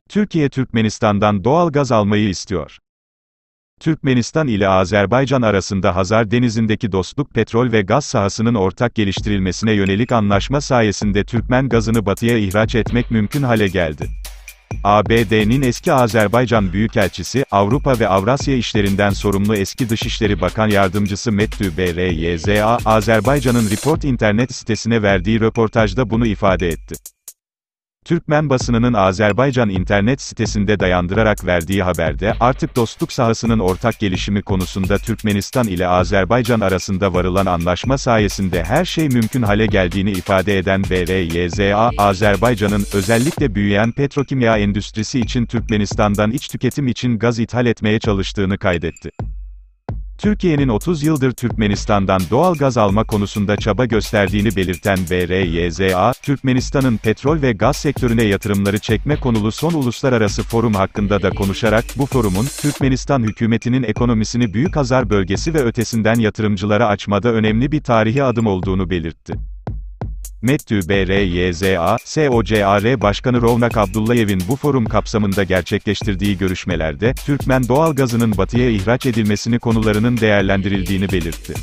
Türkiye Türkmenistan'dan doğal gaz almayı istiyor. Türkmenistan ile Azerbaycan arasında Hazar Denizi'ndeki dostluk petrol ve gaz sahasının ortak geliştirilmesine yönelik anlaşma sayesinde Türkmen gazını batıya ihraç etmek mümkün hale geldi. ABD'nin eski Azerbaycan Büyükelçisi, Avrupa ve Avrasya işlerinden sorumlu eski Dışişleri Bakan Yardımcısı Mettü Bryza, Azerbaycan'ın Report internet sitesine verdiği röportajda bunu ifade etti. Türkmen basınının Azerbaycan internet sitesinde dayandırarak verdiği haberde, artık dostluk sahasının ortak gelişimi konusunda Türkmenistan ile Azerbaycan arasında varılan anlaşma sayesinde her şey mümkün hale geldiğini ifade eden Bryza, Azerbaycan'ın, özellikle büyüyen petrokimya endüstrisi için Türkmenistan'dan iç tüketim için gaz ithal etmeye çalıştığını kaydetti. Türkiye'nin 30 yıldır Türkmenistan'dan doğal gaz alma konusunda çaba gösterdiğini belirten Bryza, Türkmenistan'ın petrol ve gaz sektörüne yatırımları çekme konulu son uluslararası forum hakkında da konuşarak, bu forumun, Türkmenistan hükümetinin ekonomisini Büyük Hazar bölgesi ve ötesinden yatırımcılara açmada önemli bir tarihi adım olduğunu belirtti. Mettü Bryza, SOCAR Başkanı Rovnak Abdullayev'in bu forum kapsamında gerçekleştirdiği görüşmelerde, Türkmen doğal gazının batıya ihraç edilmesini konularının değerlendirildiğini belirtti.